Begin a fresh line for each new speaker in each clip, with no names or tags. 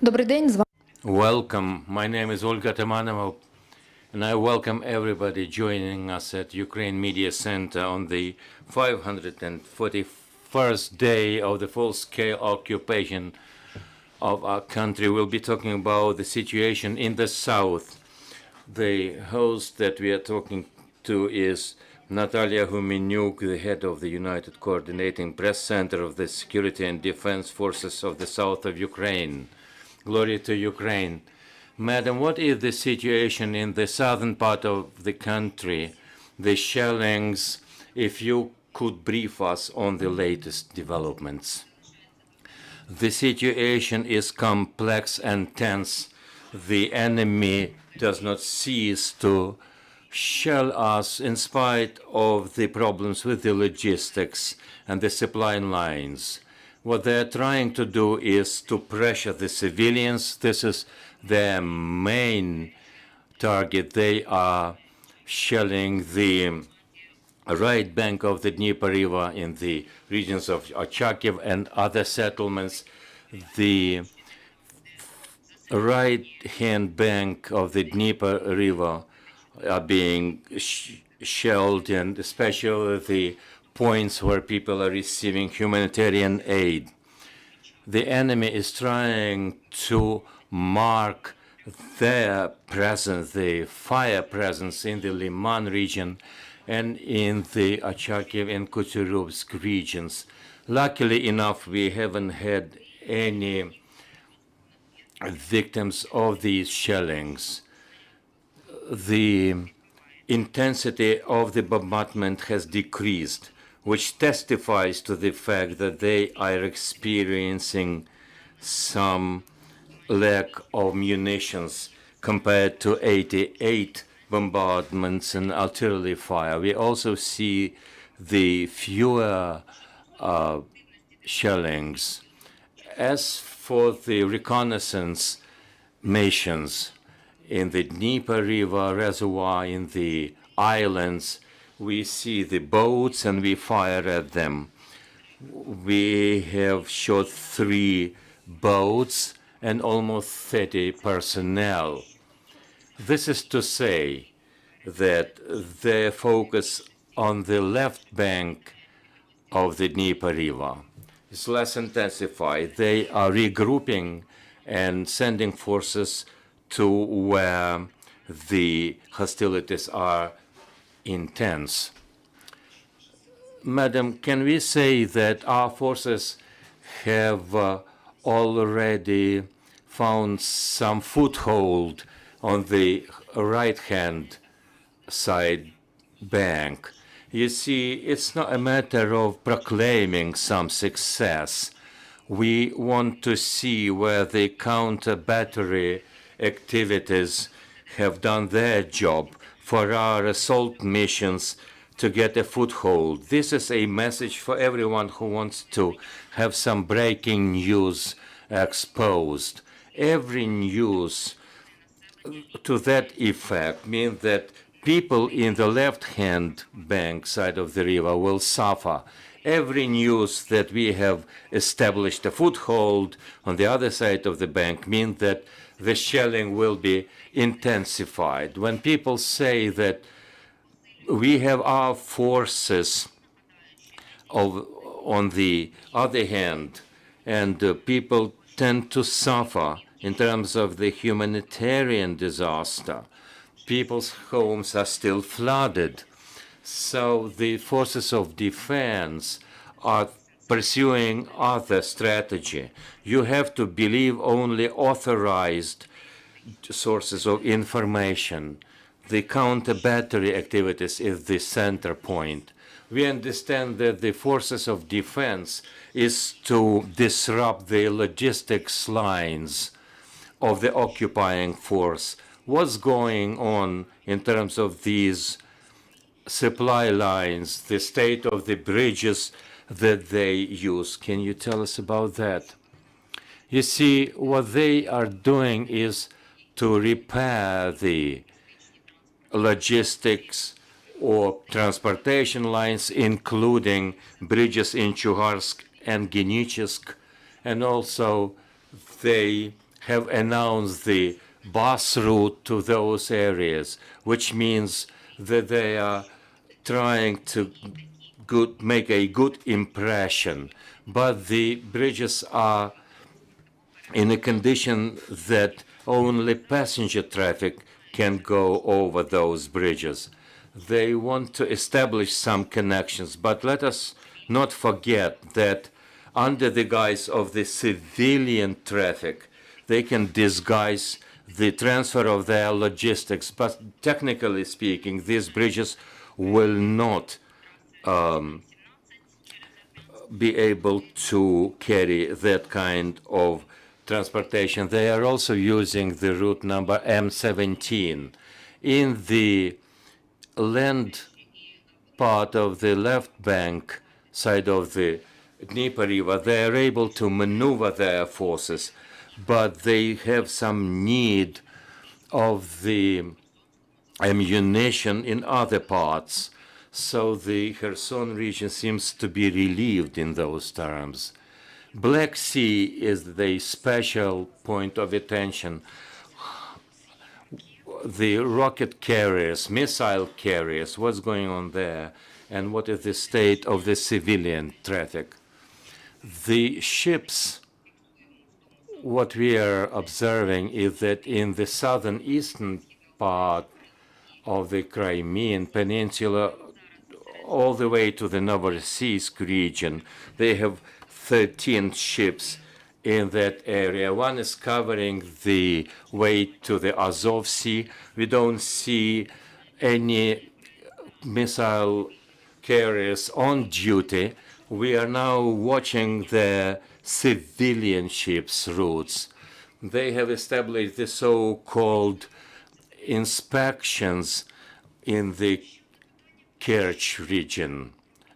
Добрий день, з вами
Welcome. My name is Olga Tamanova, and I welcome everybody joining us at Ukraine Media Center on the 541st day of the full-scale occupation of our country. We'll be talking about the situation in the south. The host that we are talking to is Natalya Humenyuk, the head of the United Coordinating Press Center of the Security and Defense Forces of the south of Ukraine. Glory to Ukraine. Madam, what is the situation in the southern part of the country, the shellings, if you could brief us on the latest developments? The situation is complex and tense. The enemy does not cease to shell us in spite of the problems with the logistics and the supply lines. What they're trying to do is to pressure the civilians. This is their main target. They are shelling the right bank of the Dnieper River in the regions of Charkiv and other settlements. The right-hand bank of the Dnieper River are being shelled, and especially the points where people are receiving humanitarian aid. The enemy is trying to mark their presence, the fire presence in the Liman region and in the Charkiv and Kuturovsk regions. Luckily enough, we haven't had any victims of these shellings. The intensity of the bombardment has decreased, which testifies to the fact that they are experiencing some lack of munitions compared to 88 bombardments and artillery fire. We also see the fewer shellings. As for the reconnaissance missions in the Dnieper River reservoir, in the islands, we see the boats and we fire at them. We have shot 3 boats and almost 30 personnel. This is to say that their focus on the left bank of the Dnieper River is less intensified. They are regrouping and sending forces to where the hostilities are intense. Madam, can we say that our forces have already found some foothold on the right-hand side bank? You see, it's not a matter of proclaiming some success. We want to see where the counter-battery activities have done their job for our assault missions to get a foothold. This is a message for everyone who wants to have some breaking news exposed. Every news to that effect means that people in the left-hand bank side of the river will suffer. Every news that we have established a foothold on the other side of the bank means that the shelling will be intensified. When people say that we have our forces on the other hand, and people tend to suffer in terms of the humanitarian disaster, people's homes are still flooded. So the forces of defense are pursuing other strategy. You have to believe only authorized sources of information. The counter-battery activities is the center point. We understand that the forces of defense is to disrupt the logistics lines of the occupying force. What's going on in terms of these supply lines, the state of the bridges that they use? Can you tell us about that? You see, what they are doing is to repair the logistics or transportation lines, including bridges in Chugarsk and Genichisk, and also they have announced the bus route to those areas, which means that they are trying to make a good impression. But the bridges are in a condition that only passenger traffic can go over those bridges. They want to establish some connections, but let us not forget that under the guise of the civilian traffic, they can disguise the transfer of their logistics. But technically speaking, these bridges will not be able to carry that kind of transportation. They are also using the route number M17. In the land part of the left bank side of the Dnieper River, they are able to maneuver their forces, but they have some need of the ammunition in other parts. So the Kherson region seems to be relieved in those terms. Black Sea is the special point of attention. The rocket carriers, missile carriers, what's going on there, and what is the state of the civilian traffic? The ships, what we are observing is that in the southern eastern part of the Crimean Peninsula, all the way to the Novorossiysk region, they have 13 ships in that area. One is covering the way to the Azov Sea. We don't see any missile carriers on duty. We are now watching the civilian ships' routes. They have established the so-called inspections in the Kerch region.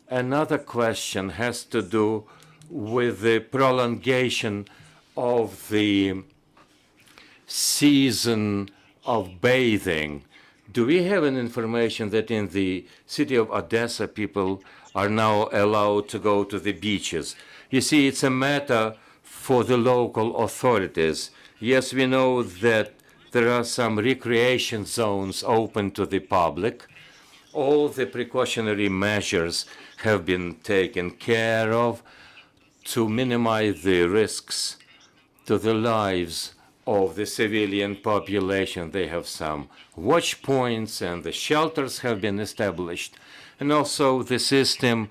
Another question has to do with the prolongation of the season of bathing. Do we have an information that in the city of Odessa people are now allowed to go to the beaches? You see, it's a matter for the local authorities. Yes, we know that there are some recreation zones open to the public. All the precautionary measures have been taken care of to minimize the risks to the lives of the civilian population. They have some watch points and the shelters have been established, and also the system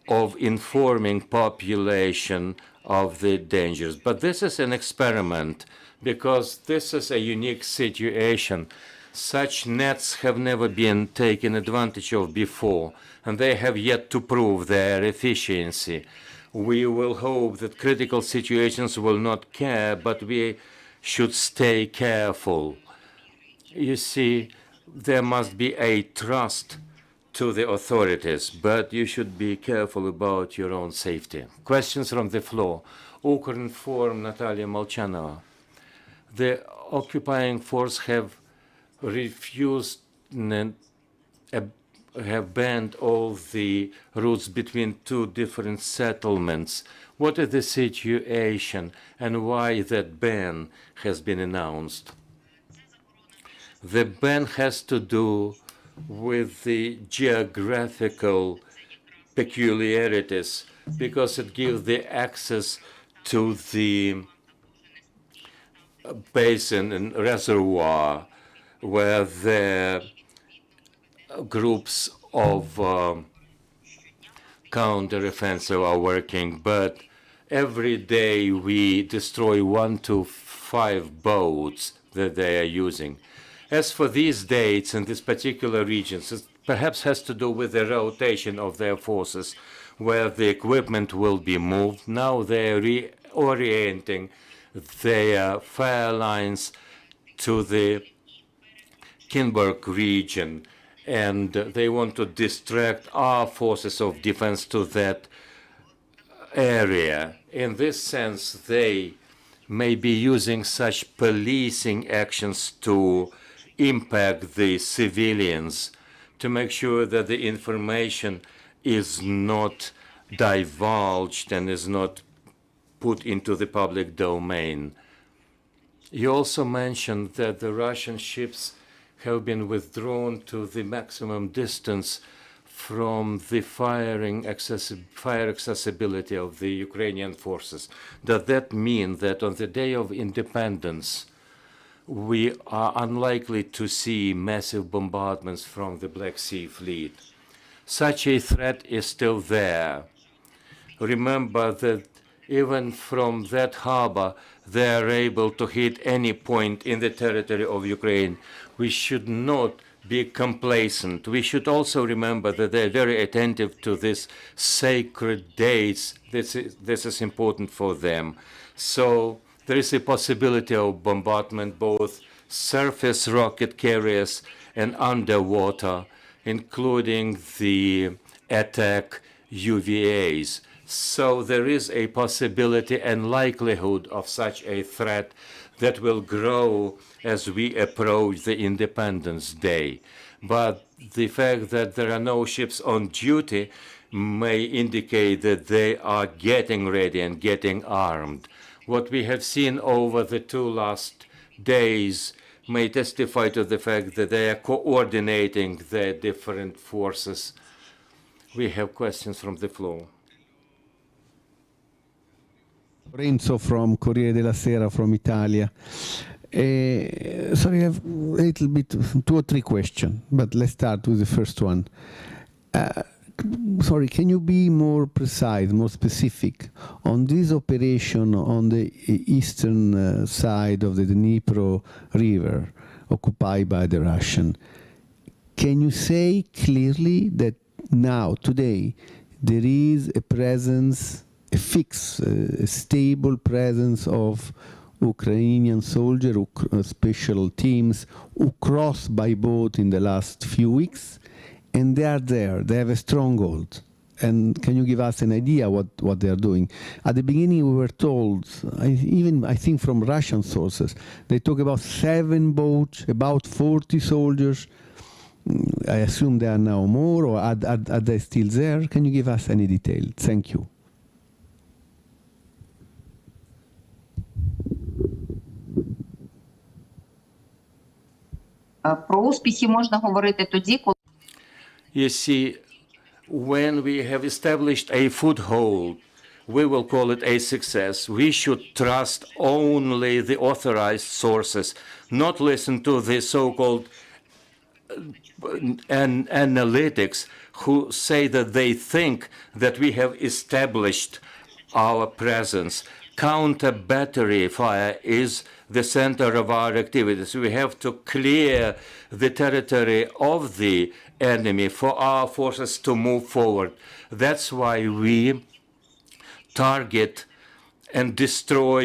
of informing population of the dangers. But this is an experiment because this is a unique situation. Such nets have never been taken advantage of before, and they have yet to prove their efficiency. We will hope that critical situations will not care, but we should stay careful. You see, there must be a trust to the authorities, but you should be careful about your own safety. Questions from the floor. Ukrinform, Natalya Molchanova. The occupying force have refused and have banned all the routes between two different settlements. What is the situation and why that ban has been announced? The ban has to do with the geographical peculiarities because it gives the access to the basin and reservoir where the groups of counter-offensive are working, but every day we destroy 1 to 5 boats that they are using. As for these dates in these particular regions, it perhaps has to do with the rotation of their forces, where the equipment will be moved. Now they are reorienting their fire lines to the Kinberg region, and they want to distract our forces of defense to that area. In this sense, they may be using such policing actions to impact the civilians, to make sure that the information is not divulged and is not put into the public domain. You also mentioned that the Russian ships have been withdrawn to the maximum distance from the fire accessibility of the Ukrainian forces. Does that mean that on the day of independence, we are unlikely to see massive bombardments from the Black Sea Fleet? Such a threat is still there. Remember that even from that harbor, they are able to hit any point in the territory of Ukraine. We should not be complacent. We should also remember that they're very attentive to these sacred dates. This is important for them. So there is a possibility of bombardment, both surface rocket carriers and underwater, including the attack UVAs. So there is a possibility and likelihood of such a threat that will grow as we approach the Independence Day. But the fact that there are no ships on duty may indicate that they are getting ready and getting armed. What we have seen over the 2 last days may testify to the fact that they are coordinating their different forces. We have questions from the floor.
Renzo from Corriere della Sera from Italia. Sorry, I have a little bit, 2 or 3 questions, but let's start with the first one. Sorry, can you be more precise, more specific on this operation on the eastern side of the Dnipro River occupied by the Russian? Can you say clearly that now, today, there is a presence, a fixed, stable presence of Ukrainian soldiers, special teams who crossed by boat in the last few weeks, and they are there, they have a stronghold? And can you give us an idea what they are doing? At the beginning we were told, I think from Russian sources, they talk about 7 boats, about 40 soldiers. I assume there are now more, or are they still there? Can you give us any detail? Thank you.
Про успіхи можна говорити тоді, коли
You see, when we have established a foothold, we will call it a success. We should trust only the authorized sources, not listen to the so-called analytics who say that they think that we have established our presence. Counter battery fire is the center of our activities. We have to clear the territory of the enemy for our forces to move forward. That's why we target and destroy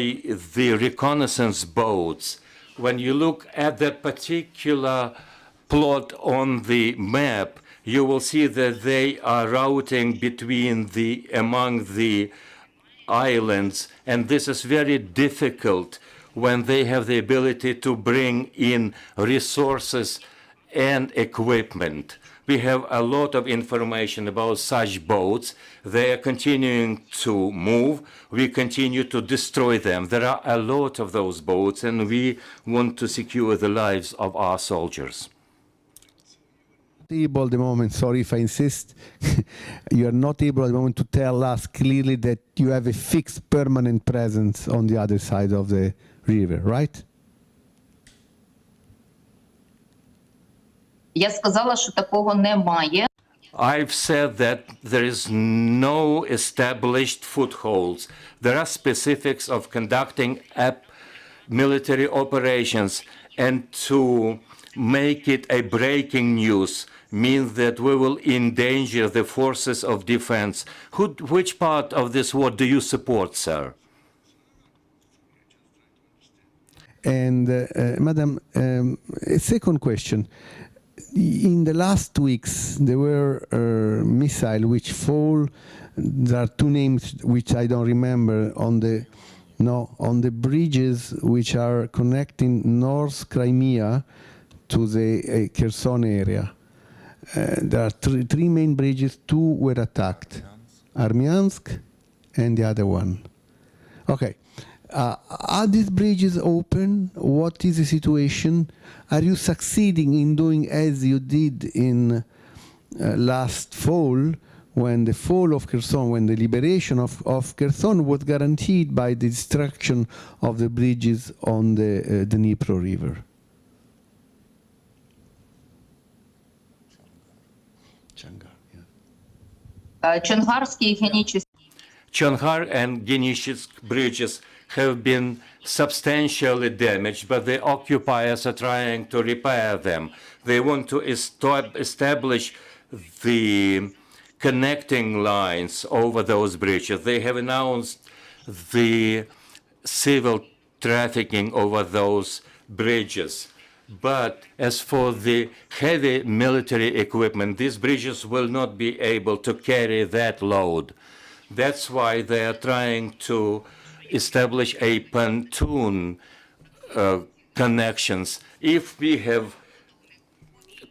the reconnaissance boats. When you look at that particular plot on the map, you will see that they are routing among the islands, and this is very difficult when they have the ability to bring in resources and equipment. We have a lot of information about such boats. They are continuing to move. We continue to destroy them. There are a lot of those boats, and we want to secure the lives of our soldiers.
Able at the moment, sorry if I insist, you are not able at the moment to tell us clearly that you have a fixed permanent presence on the other side of the river, right?
я сказала, що такого немає.
I've said that there is no established footholds. There are specifics of conducting military operations, and to make it a breaking news means that we will endanger the forces of defense. Which part of this war do you support, sir?
And Madam, a second question. In the last weeks, there were missiles which fall. There are 2 names which I don't remember on the bridges which are connecting North Crimea to the Kherson area. There are 3 main bridges. 2 were attacked, Armyansk and the other one. Okay. Are these bridges open? What is the situation? Are you succeeding in doing as you did in last fall, when the fall of Kherson, when the liberation of Kherson was guaranteed by the destruction of the bridges on the Dnipro River?
Чонгарський і Генічеський.
Chonghar and Genishsk bridges have been substantially damaged, but the occupiers are trying to repair them. They want to establish the connecting lines over those bridges. They have announced the civil trafficking over those bridges. But as for the heavy military equipment, these bridges will not be able to carry that load. That's why they are trying to establish a pontoon connections. If we have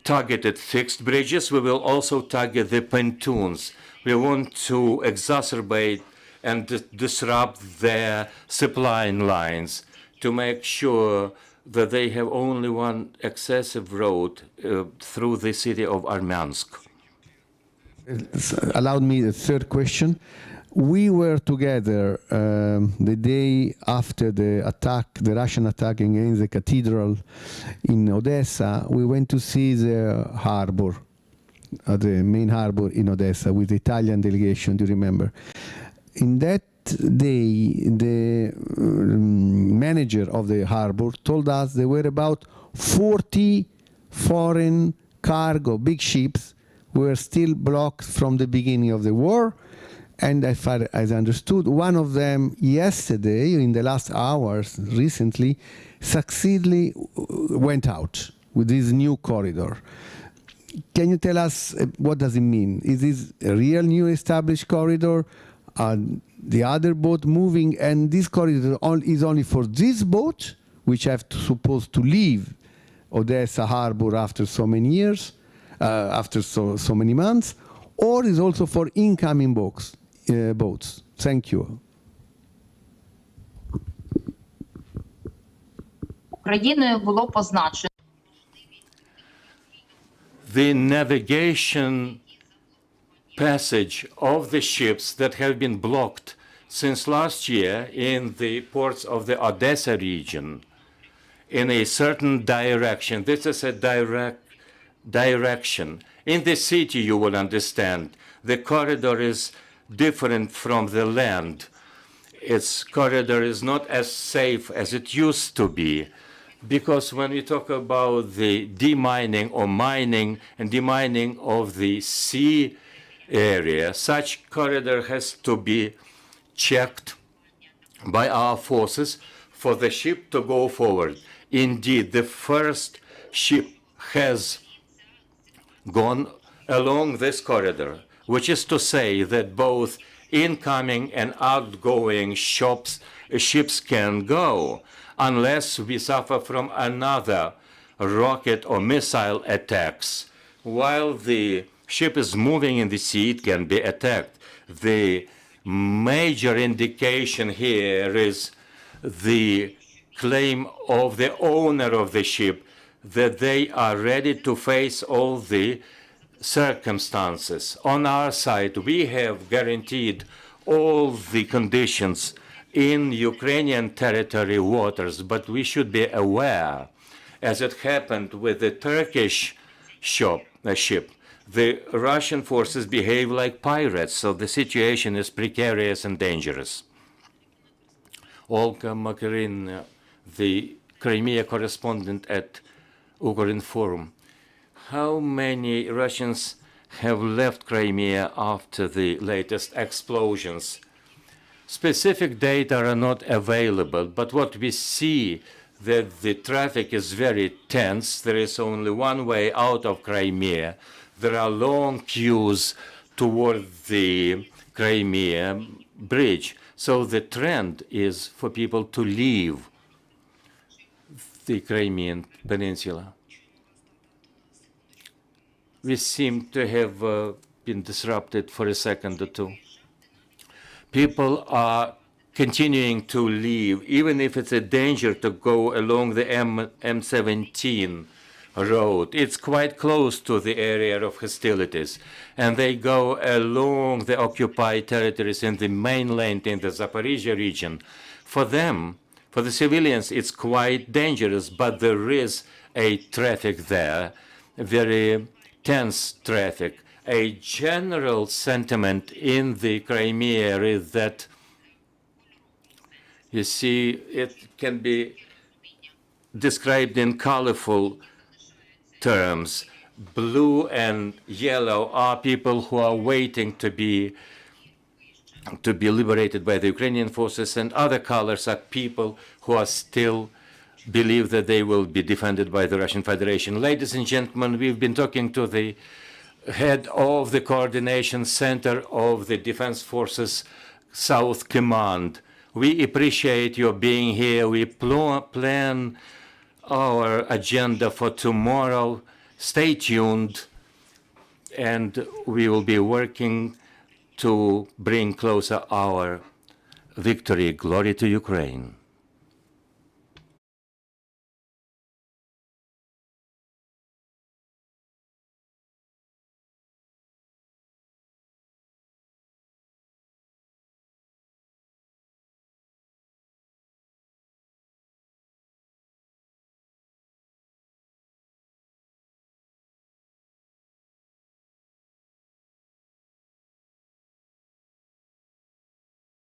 targeted fixed bridges, we will also target the pontoons. We want to exacerbate and disrupt their supply lines to make sure that they have only one accessible road through the city of Armyansk.
Allowed me the third question. We were together the day after the attack, the Russian attack against the cathedral in Odessa. We went to see the harbor, the main harbor in Odessa, with the Italian delegation, do you remember? In that day, the manager of the harbor told us there were about 40 foreign cargo, big ships, were still blocked from the beginning of the war. And as far as I understood, one of them yesterday, in the last hours, recently, successfully went out with this new corridor. Can you tell us what does it mean? Is this a real new established corridor? The other boat moving, and this corridor is only for this boat, which have supposed to leave Odessa harbor after so many years, after so many months, or is also for incoming boats? Thank you.
Україною було позначено.
The navigation passage of the ships that have been blocked since last year in the ports of the Odessa region in a certain direction. This is a direct direction. In the city, you will understand, the corridor is different from the land. Its corridor is not as safe as it used to be, because when we talk about the demining or mining and demining of the sea area, such corridor has to be checked by our forces for the ship to go forward. Indeed, the first ship has gone along this corridor, which is to say that both incoming and outgoing ships can go, unless we suffer from another rocket or missile attacks. While the ship is moving in the sea, it can be attacked. The major indication here is the claim of the owner of the ship that they are ready to face all the circumstances. On our side, we have guaranteed all the conditions in Ukrainian territory waters, but we should be aware, as it happened with the Turkish ship, the Russian forces behave like pirates, so the situation is precarious and dangerous. Olga Makarin, the Crimea correspondent at Ukrinform. How many Russians have left Crimea after the latest explosions? Specific data are not available, but what we see that the traffic is very tense. There is only one way out of Crimea. There are long queues toward the Crimea bridge. So the trend is for people to leave the Crimean Peninsula. We seem to have been disrupted for a second or two. People are continuing to leave, even if it's a danger to go along the M17 road. It's quite close to the area of hostilities. And they go along the occupied territories in the mainland in the Zaporizhia region. For them, for the civilians, it's quite dangerous, but there is a traffic there, very tense traffic. A general sentiment in the Crimea is that, you see, it can be described in colorful terms. Blue and yellow are people who are waiting to be liberated by the Ukrainian forces, and other colors are people who are still believe that they will be defended by the Russian Federation. Ladies and gentlemen, we've been talking to the head of the coordination center of the Defense Forces South Command. We appreciate your being here. We plan our agenda for tomorrow. Stay tuned, and we will be working to bring closer our victory. Glory to Ukraine.